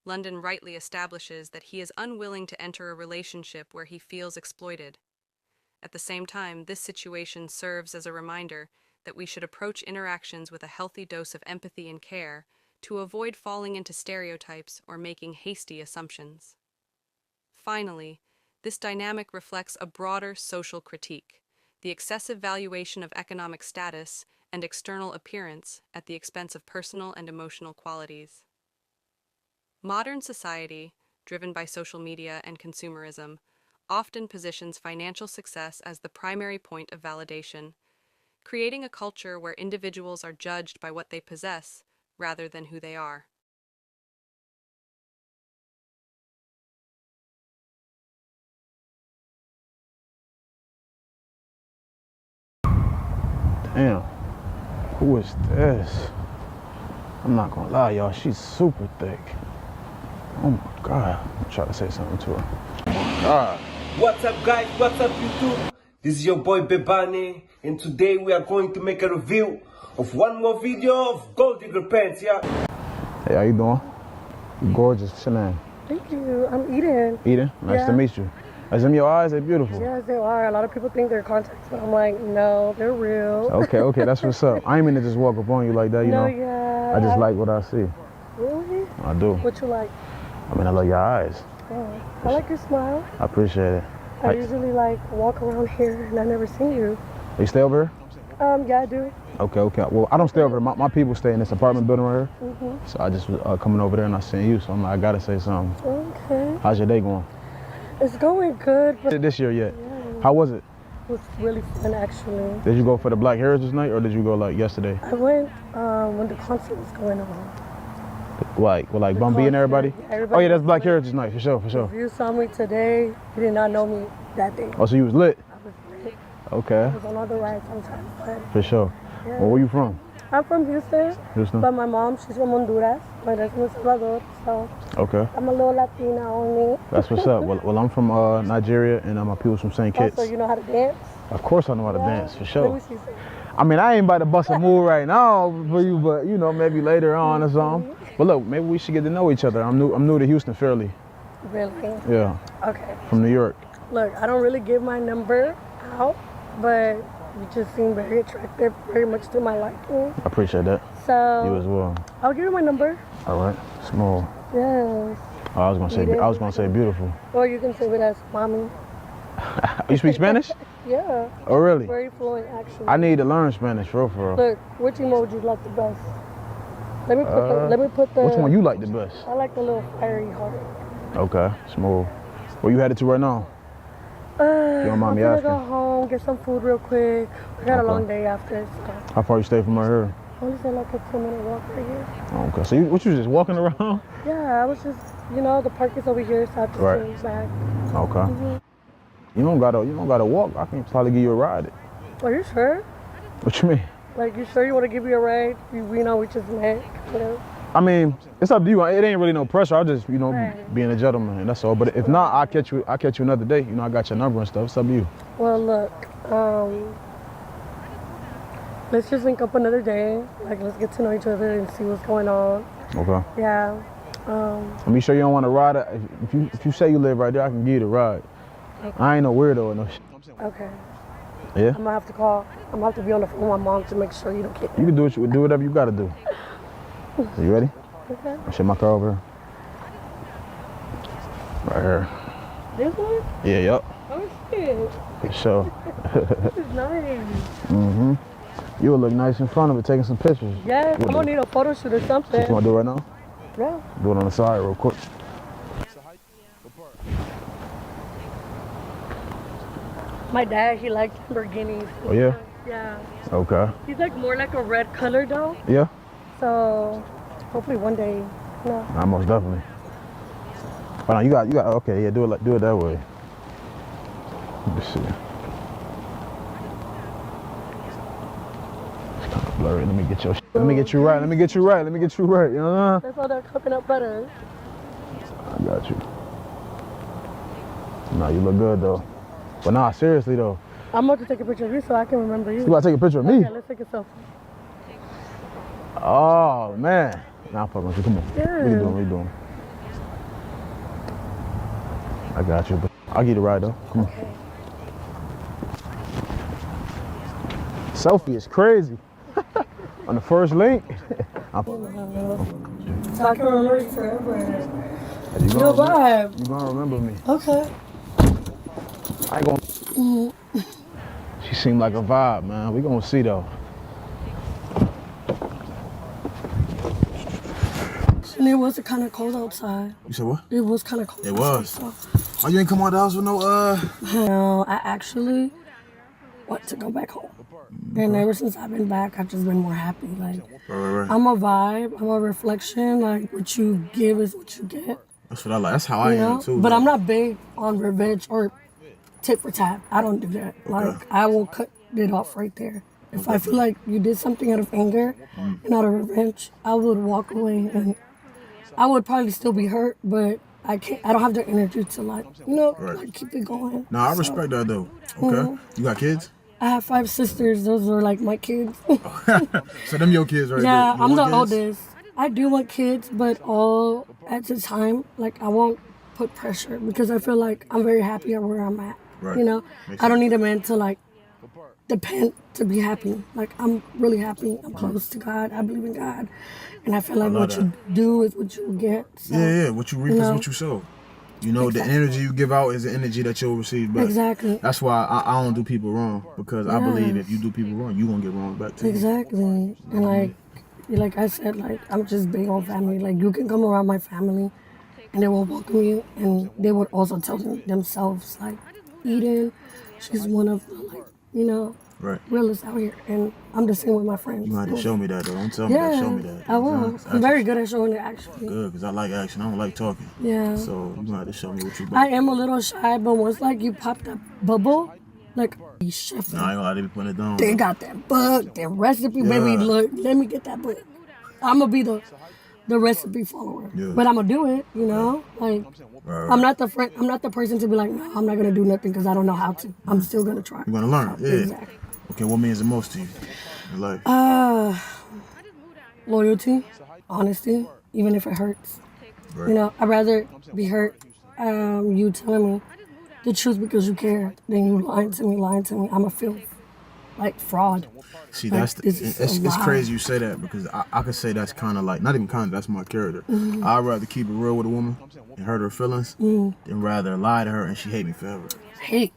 London rightly establishes that he is unwilling to enter a relationship where he feels exploited. At the same time, this situation serves as a reminder that we should approach interactions with a healthy dose of empathy and care to avoid falling into stereotypes or making hasty assumptions. Finally, this dynamic reflects a broader social critique, the excessive valuation of economic status and external appearance at the expense of personal and emotional qualities. Modern society, driven by social media and consumerism, often positions financial success as the primary point of validation, creating a culture where individuals are judged by what they possess rather than who they are. Damn, who is this? I'm not gonna lie, y'all, she's super thick. Oh my God, I'm trying to say something to her. Oh my God. What's up guys, what's up YouTube? This is your boy Bebane, and today we are going to make a review of one more video of Gold Digger Pants, yeah? Hey, how you doing? You gorgeous, chillin'. Thank you, I'm eating. Eating? Nice to meet you. Is them your eyes? They're beautiful. Yes, they are. A lot of people think they're contacts, but I'm like, no, they're real. Okay, that's what's up. I ain't mean to just walk up on you like that, you know? Yeah. I just like what I see. Really? I do. What you like? I mean, I love your eyes. Oh, I like your smile. I appreciate it. I usually like walk around here and I never see you. You stay over here? Yeah, I do. Okay. Well, I don't stay over here. My people stay in this apartment building right here. So I just was coming over there and I seen you, so I'm like, I gotta say something. Okay. How's your day going? It's going good, but This year yet? yeah, How was it? it was really fun actually. Did you go for the Black Heritage Night or did you go like yesterday? I went when the concert was going on. Like Bun B and everybody? Yeah, everybody Oh yeah, that's was Black lit. Heritage Night for sure. If you saw me today, you did not know me that day. Oh, so you was lit? I was lit. Okay, I was on all the rides on time. But for sure. yeah. Well, where you from? I'm from Houston, Houston? but my mom, she's from Honduras. My dad's from El Salvador, so Okay, I'm a little Latina only. that's what's up. Well, I'm from Nigeria and my people's from St. Kitts. Also, you know how to dance? Of course I know how to Yeah. dance, for Let sure. me see something. I mean, I ain't about to bust a move right now for you, but you know, maybe later on or something. But look, maybe we should get to know each other. I'm new to Houston fairly. Really? Yeah, Okay. from New York. Look, I don't really give my number out, but you just seem very attractive, very much to my liking. I appreciate that. So You as well. I'll give you my number. All right, small. Yes. Oh, I was gonna say beautiful. Or you can say it as mommy. You speak Spanish? Yeah. Oh, really? Very fluent, actually. I need to learn Spanish, for real. Look, which emoji you like the best? Let me put the. Which one you like the best? I like the little fiery heart. Okay, smooth. Where you headed to right now? You don't mind me I'm asking? gonna go home, get some food real quick. We got a long day after. So. How far you stay from right here? I only say like a 2-minute walk right here. Okay, so you was just walking around? Yeah, I was just, the park is over here, so I just came back. Okay. You don't gotta walk. I can probably give you a ride. Are you sure? What you mean? Like, you sure you want to give me a ride? We just met, I mean, it's up to you. It ain't really no pressure. I'll just, being a gentleman, and that's all. But if not, I'll catch you another day. I got your number and stuff. It's up to you. Well, look, let's just link up another day. Like, let's get to know each other and see what's going on. Okay. Yeah. Let me sure you don't want to ride. If you say you live right there, I can give you the ride. Okay. I ain't no weirdo or no shit. Okay. Yeah? I'm gonna have to call. I'm gonna have to be on the phone with my mom to make sure you don't get. You can do whatever you gotta do. So you ready? Okay. I'll shut my car over here. Right here. This one? Yeah, yup. Oh shit. For sure. This is nice. You will look nice in front of it, taking some pictures. Yeah, I'm gonna need a photo shoot or something. You wanna do it right now? Yeah. Do it on the side real quick. My dad, he likes Lamborghinis. Oh yeah? Yeah. Okay. He's like more like a red color though. Yeah? So hopefully one day, Nah, most definitely. But now you got okay, yeah, do it that way. Let me see. It's kind of blurry. Let me get you right. You know? That's all that coconut butter. I got you. Nah, you look good though. But nah, seriously though. I'm about to take a picture of you so I can remember you. You about to take a picture of me? Okay, let's take a selfie. Oh man. Nah, I'm fucking with you. Come on. Yeah. What you doing? I got you, but I'll get it right though. Come on. Okay. Selfie is crazy. On the first link. So I can remember you forever. You vibe. gonna remember me. Okay. I ain't gonna. She seemed like a vibe, man. We gonna see though. And it was kind of cold outside. You said what? It was kind of cold. It was. Oh, you ain't come out the house with no No, I actually want to go back home. And ever since I've been back, I've just been more happy. Like, Right. I'm a vibe. I'm a reflection. Like, what you give is what you get. That's what I like. That's how I am too. But I'm not big on revenge or tit for tat. I don't do that. Like, I will cut it off right there. If I feel like you did something out of anger and out of revenge, I would walk away, and I would probably still be hurt, but I don't have the energy to like keep it going. No, I respect that though. Okay. You got kids? I have 5 sisters. Those are like my kids. So them your kids right there. Yeah, I'm the kids? oldest. I do want kids, but all at the time, like I won't put pressure because I feel like I'm very happy at where I'm at. Right. You know, I don't need a man to like depend to be happy. Like I'm really happy. I'm close to God. I believe in God, and I feel like what you do is what you get. So, yeah. What you reap is what you sow. You know, the energy you give out is the energy that you'll receive back. Exactly. That's why I don't do people wrong, because I believe if you do people wrong, you're going to get wrong back too. Exactly. And like I said, like I'm just big on family. Like you can come around my family and they will welcome you, and they would also tell themselves like, Eden, she's one of the realest out here, and I'm the same with my friends. You have to show me that though. Don't tell me that. Show me that. I will. I'm very good at showing it actually. Good, because I like action. I don't like talking. Yeah. So you have to show me what you got. I am a little shy, but once like you pop that bubble, like chef. No, I ain't gonna lie, they be putting it down. They got that book, that recipe, baby. Look, let me get that book. I'm gonna be the recipe follower, but I'm gonna do it. You know, like I'm not the friend. I'm not the person to be like, no, I'm not gonna do nothing because I don't know how to. I'm still gonna try. You're gonna learn. Yeah. Exactly. Okay, what means the most to you in life? Loyalty, honesty, even if it hurts. Right. You know, I'd rather be hurt. You telling me the truth because you care than you lying to me. I'm a filth, like fraud. See, like, it's crazy you say that, because I could say that's kind of like, not even kind of, that's my character. I'd rather keep it real with a woman and hurt her feelings than rather lie to her and she hate me forever. Hate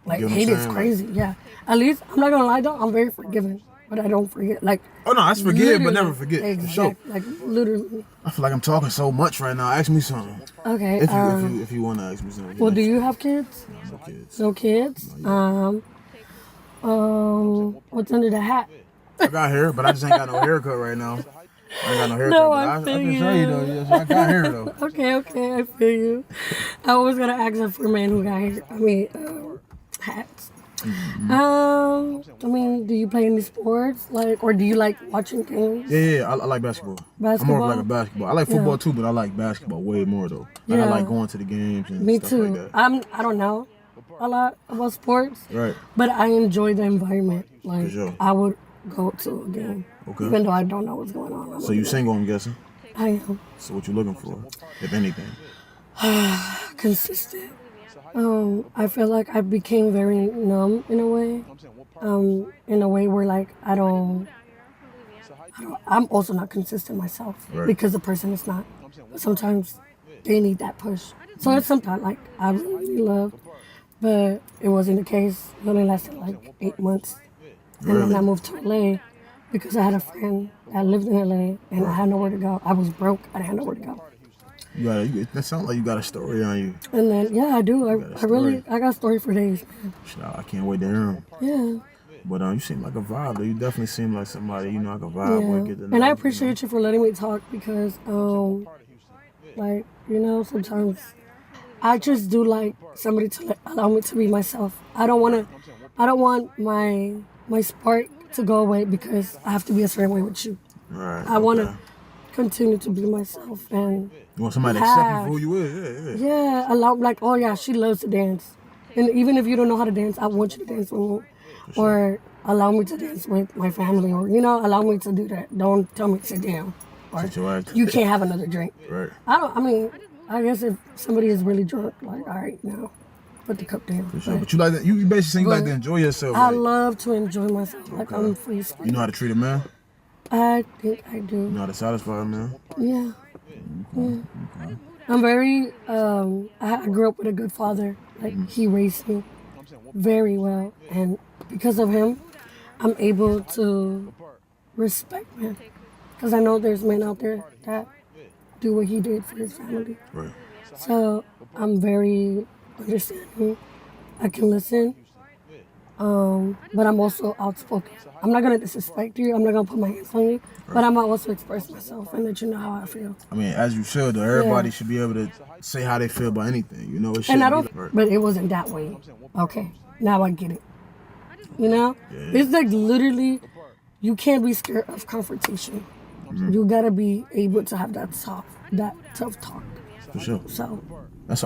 is crazy. Yeah. At least I'm not gonna lie though. I'm very forgiving. but I don't forget. Like, oh no, I forgive but never forget. Exactly. For sure. Like literally. I feel like I'm talking so much right now. Ask me something. Okay. If you want to ask me something. Well, do you have kids? No kids. No kids. What's under the hat? I got hair, but I just ain't got no haircut right now. I ain't got no haircut, No, but I I can show you though. Yes, I got hair though. Okay, I feel you. I was gonna ask that for men who got hair. I mean, hats. I mean, do you play any sports, like, or do you like watching games? Yeah, I like basketball. I'm more of like a basketball. I like football too, but I like basketball way more though. Like, I like going to the games and Me stuff too. like that. I don't know a lot about sports, Right. but I enjoy the environment. Like, sure. I would go to a game, even though I don't know what's going on. So you single, I'm guessing? I am. So what you looking for, if anything? Consistent. I feel like I became very numb in a way where like I'm also not consistent myself because the person is not. But sometimes they need that push. So it's sometimes like I really loved, but it wasn't the case. It only lasted like 8 months. And then I moved to LA because I had a friend that lived in LA and I had nowhere to go. I was broke. I didn't have nowhere to go. That sounds like you got a story on you. And then, yeah, I do. I got a story for days, man. I can't wait to hear them. Yeah. But you seem like a vibe. You definitely seem like somebody, I can vibe with. Get to know, and I appreciate you for letting me talk because, sometimes I just do like somebody to allow me to be myself. I don't want my spark to go away because I have to be a certain way with you. Right. I want to continue to be myself and you want somebody to accept you for who you is. Yeah, allow like, oh yeah, she loves to dance. And even if you don't know how to dance, I want you to dance with me. Or allow me to dance with my family, or allow me to do that. Don't tell me to sit down. Or you can't have another drink. Right. I guess if somebody is really drunk, like, all right, now put the cup down. For sure. But you like that, you basically saying you like to enjoy yourself. I love to enjoy myself. Like I'm free spirit. You know how to treat a man? I think I do. You know how to satisfy a man? Yeah. I'm very I grew up with a good father. Like he raised me very well, and because of him I'm able to respect men, because I know there's men out there that do what he did for his family. Right. So I'm very understanding. I can listen, but I'm also outspoken. I'm not gonna disrespect you. I'm not gonna put my hands on you, but I'm gonna also express myself and let you know how I feel. I mean, as you should, though. Everybody should be able to say how they feel about anything. It should. And I don't, but it wasn't that way. Okay, now I get it. It's like literally, you can't be scared of confrontation. You gotta be able to have that tough talk. For sure. So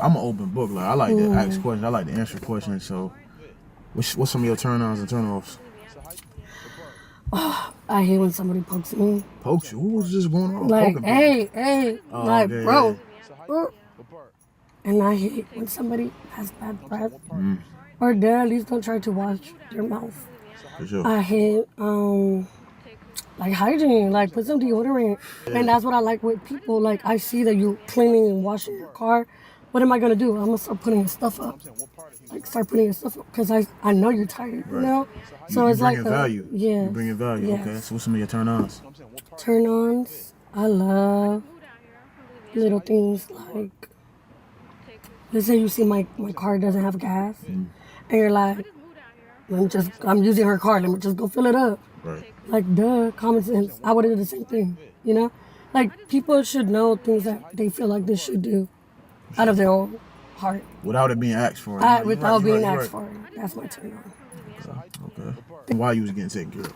I'm an open book. Like I like to ask questions. I like to answer questions. So, what's some of your turn-ons and turn-offs? Oh, I hate when somebody pokes me. Pokes you? What was just going on? Like, hey, bro. And I hate when somebody has bad breath. Or they at least don't try to wash their mouth. For sure. I hate, like hygiene, like put some deodorant. And that's what I like with people. Like I see that you're cleaning and washing your car. What am I gonna do? I'm gonna start putting your stuff up. Because I know you're tired, So it's like value. Yeah. You bringing value. Yes. Okay. So what's some of your turn-ons? Turn-ons, I love little things like, let's say you see my car doesn't have gas, and you're like, I'm using her car, let me just go fill it up. Right. Like, duh, common sense. I would have done the same thing, Like, people should know things that they feel like they should do out of their own heart. Without it being asked for. Without being asked for. That's my turn-on. Okay. Why you was getting taken care of.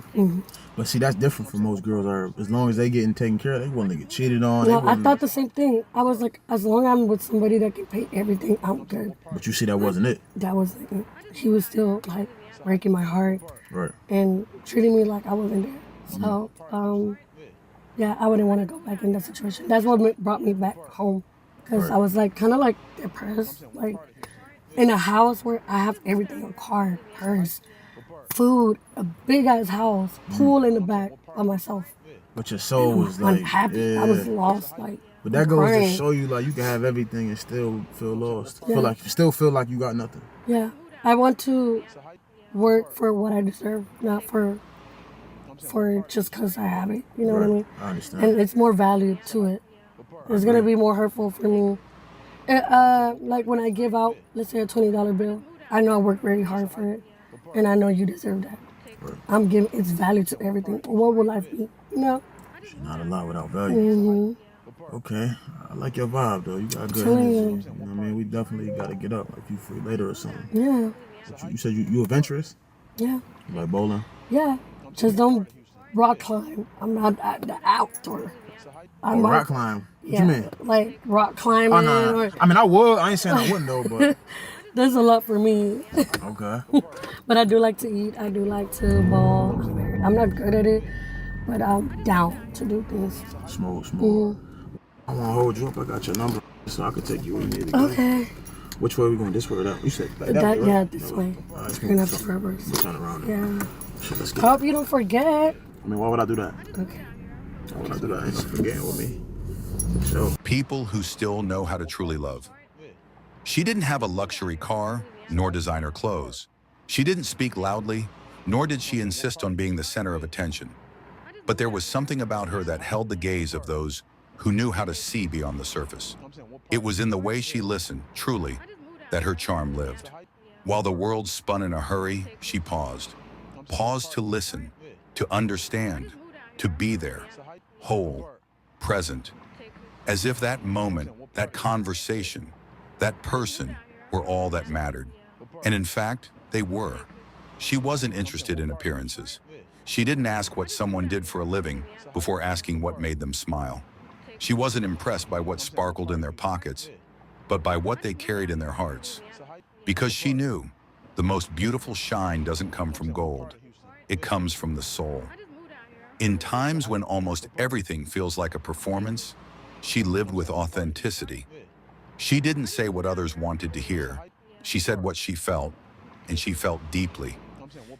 But see, that's different from most girls. As long as they getting taken care of, they willing to get cheated on. No, I thought the same thing. I was like, as long as I'm with somebody that can pay everything, I'm good. But you see, that wasn't it. That wasn't it. He was still like breaking my heart. Right. And treating me like I wasn't there. So, I wouldn't want to go back in that situation. That's what brought me back home. Because I was like, kind of like depressed. Like, in a house where I have everything, a car, purse, food, a big ass house, pool in the back by myself. But your soul was like unhappy. Yeah. I was lost. Like, but that goes to show you, like, you can have everything and still feel lost. Yeah. Feel like you got nothing. Yeah, I want to work for what I deserve, not for for it just because I have it. You know what I mean? I understand. And it's more value to it. It's going to be more hurtful for me. Like when I give out, let's say a $20 bill, I know I worked very hard for it, and I know you deserve that. Right. I'm giving its value to everything. What will life be? You know? She's not a lot without value. Okay, I like your vibe though. You got good energy. You know what I mean? We definitely got to get up if you free later or something. Yeah. But you said you adventurous? Yeah. You like bowling? Yeah. Just don't rock climb. I'm not the outdoor. I'm rock climb? What you mean? Like rock climbing. Oh, no. I mean, I would. I ain't saying I wouldn't though, but. There's a lot for me. Okay. But I do like to eat. I do like to ball. I'm not good at it, but I'm down to do things. Smooth. I want to hold you up. I got your number so I can take you where you need to go. Okay. Which way are we going? This way or that? You said like that way, right? Yeah, this way. Turn up the rubbers. Turn around. Yeah. Shit, let's get Hope you don't forget. I mean, why would I do that? Okay. Why would I do that? I ain't gonna forget with me. So. People who still know how to truly love. She didn't have a luxury car, nor designer clothes. She didn't speak loudly, nor did she insist on being the center of attention. But there was something about her that held the gaze of those who knew how to see beyond the surface. It was in the way she listened, truly, that her charm lived. While the world spun in a hurry, she paused. Paused to listen, to understand, to be there, whole, present. As if that moment, that conversation, that person were all that mattered. And in fact, they were. She wasn't interested in appearances. She didn't ask what someone did for a living before asking what made them smile. She wasn't impressed by what sparkled in their pockets, but by what they carried in their hearts. Because she knew the most beautiful shine doesn't come from gold. It comes from the soul. In times when almost everything feels like a performance, she lived with authenticity. She didn't say what others wanted to hear. She said what she felt, and she felt deeply.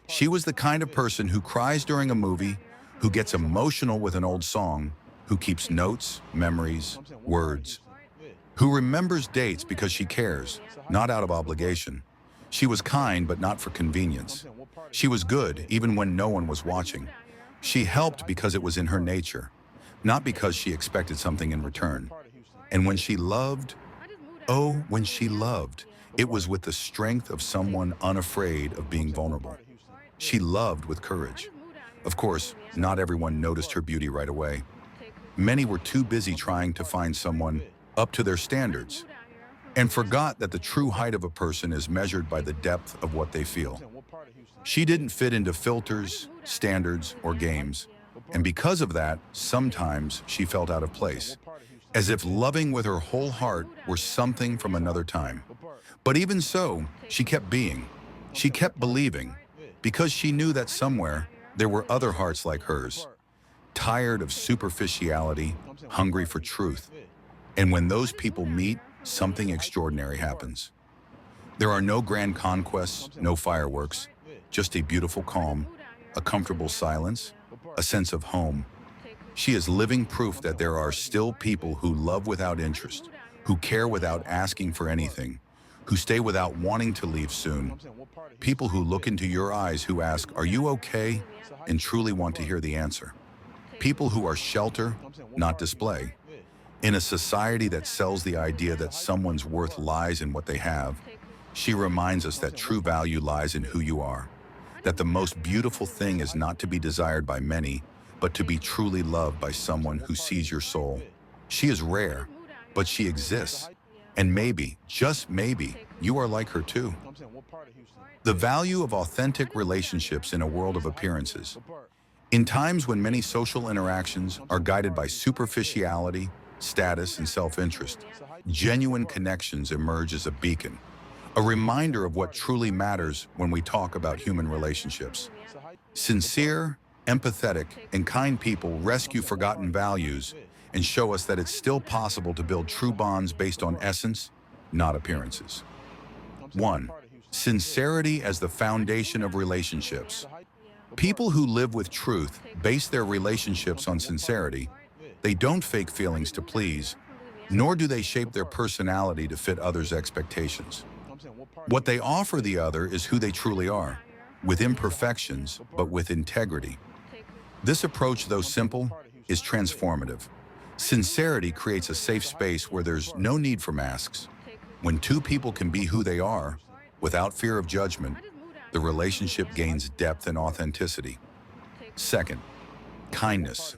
She was the kind of person who cries during a movie, who gets emotional with an old song, who keeps notes, memories, words, who remembers dates because she cares, not out of obligation. She was kind, but not for convenience. She was good, even when no one was watching. She helped because it was in her nature, not because she expected something in return. And when she loved, oh, when she loved, it was with the strength of someone unafraid of being vulnerable. She loved with courage. Of course, not everyone noticed her beauty right away. Many were too busy trying to find someone up to their standards and forgot that the true height of a person is measured by the depth of what they feel. She didn't fit into filters, standards, or games, and because of that, sometimes she felt out of place, as if loving with her whole heart were something from another time. But even so, she kept being. She kept believing, because she knew that somewhere there were other hearts like hers, tired of superficiality, hungry for truth. And when those people meet, something extraordinary happens. There are no grand conquests, no fireworks, just a beautiful calm, a comfortable silence, a sense of home. She is living proof that there are still people who love without interest, who care without asking for anything, who stay without wanting to leave soon. People who look into your eyes, who ask, "Are you okay?" and truly want to hear the answer. People who are shelter, not display. In a society that sells the idea that someone's worth lies in what they have, she reminds us that true value lies in who you are, that the most beautiful thing is not to be desired by many, but to be truly loved by someone who sees your soul. She is rare, but she exists. And maybe, just maybe, you are like her too. The value of authentic relationships in a world of appearances. In times when many social interactions are guided by superficiality, status, and self-interest, genuine connections emerge as a beacon, a reminder of what truly matters when we talk about human relationships. Sincere, empathetic, and kind people rescue forgotten values and show us that it's still possible to build true bonds based on essence, not appearances. 1. Sincerity as the foundation of relationships. People who live with truth base their relationships on sincerity. They don't fake feelings to please, nor do they shape their personality to fit others' expectations. What they offer the other is who they truly are, with imperfections, but with integrity. This approach, though simple, is transformative. Sincerity creates a safe space where there's no need for masks. When two people can be who they are, without fear of judgment, the relationship gains depth and authenticity. Second, kindness.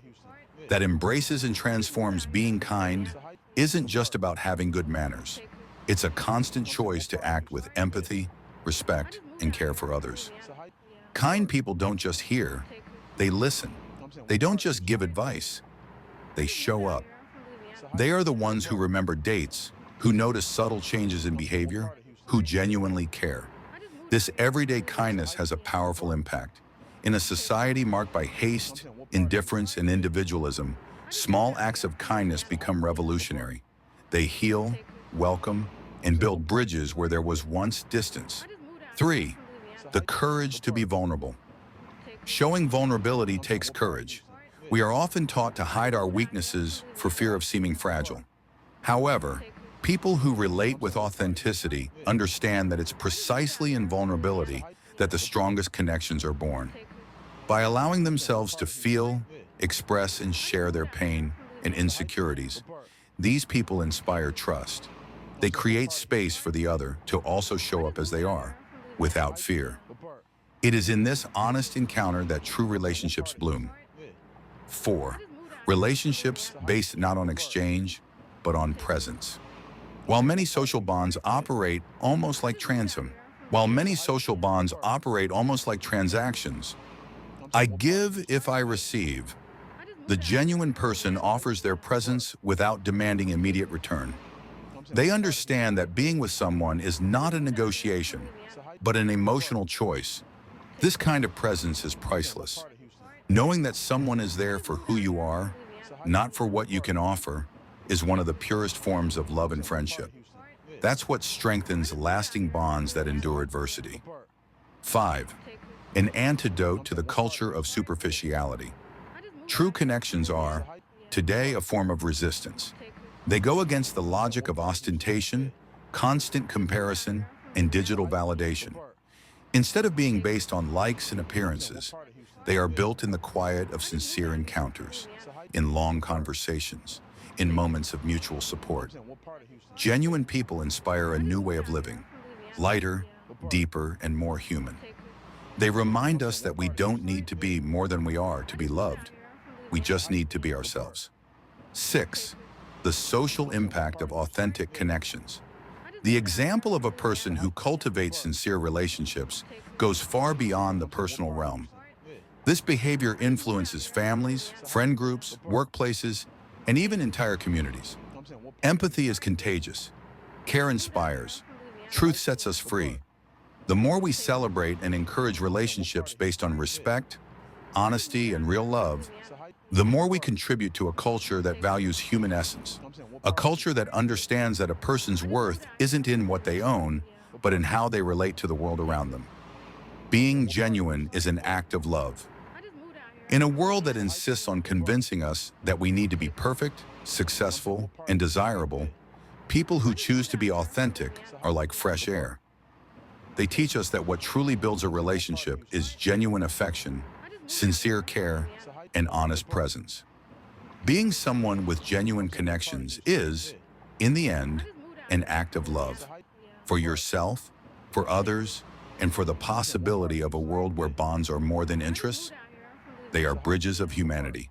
That embraces and transforms. Being kind isn't just about having good manners. It's a constant choice to act with empathy, respect, and care for others. Kind people don't just hear, they listen. They don't just give advice, they show up. They are the ones who remember dates, who notice subtle changes in behavior, who genuinely care. This everyday kindness has a powerful impact. In a society marked by haste, indifference, and individualism, small acts of kindness become revolutionary. They heal, welcome, and build bridges where there was once distance. 3. The courage to be vulnerable. Showing vulnerability takes courage. We are often taught to hide our weaknesses for fear of seeming fragile. However, people who relate with authenticity understand that it's precisely in vulnerability that the strongest connections are born. By allowing themselves to feel, express, and share their pain and insecurities, these people inspire trust. They create space for the other to also show up as they are, without fear. It is in this honest encounter that true relationships bloom. 4. Relationships based not on exchange, but on presence. While many social bonds operate almost like transactions, I give if I receive. The genuine person offers their presence without demanding immediate return. They understand that being with someone is not a negotiation, but an emotional choice. This kind of presence is priceless. Knowing that someone is there for who you are, not for what you can offer, is one of the purest forms of love and friendship. That's what strengthens lasting bonds that endure adversity. 5. An antidote to the culture of superficiality. True connections are, today, a form of resistance. They go against the logic of ostentation, constant comparison, and digital validation. Instead of being based on likes and appearances, they are built in the quiet of sincere encounters, in long conversations, in moments of mutual support. Genuine people inspire a new way of living, lighter, deeper, and more human. They remind us that we don't need to be more than we are to be loved. We just need to be ourselves. 6. The social impact of authentic connections. The example of a person who cultivates sincere relationships goes far beyond the personal realm. This behavior influences families, friend groups, workplaces, and even entire communities. Empathy is contagious. Care inspires. Truth sets us free. The more we celebrate and encourage relationships based on respect, honesty, and real love, the more we contribute to a culture that values human essence, a culture that understands that a person's worth isn't in what they own, but in how they relate to the world around them. Being genuine is an act of love. In a world that insists on convincing us that we need to be perfect, successful, and desirable, people who choose to be authentic are like fresh air. They teach us that what truly builds a relationship is genuine affection, sincere care, and honest presence. Being someone with genuine connections is, in the end, an act of love. For yourself, for others, and for the possibility of a world where bonds are more than interests. They are bridges of humanity.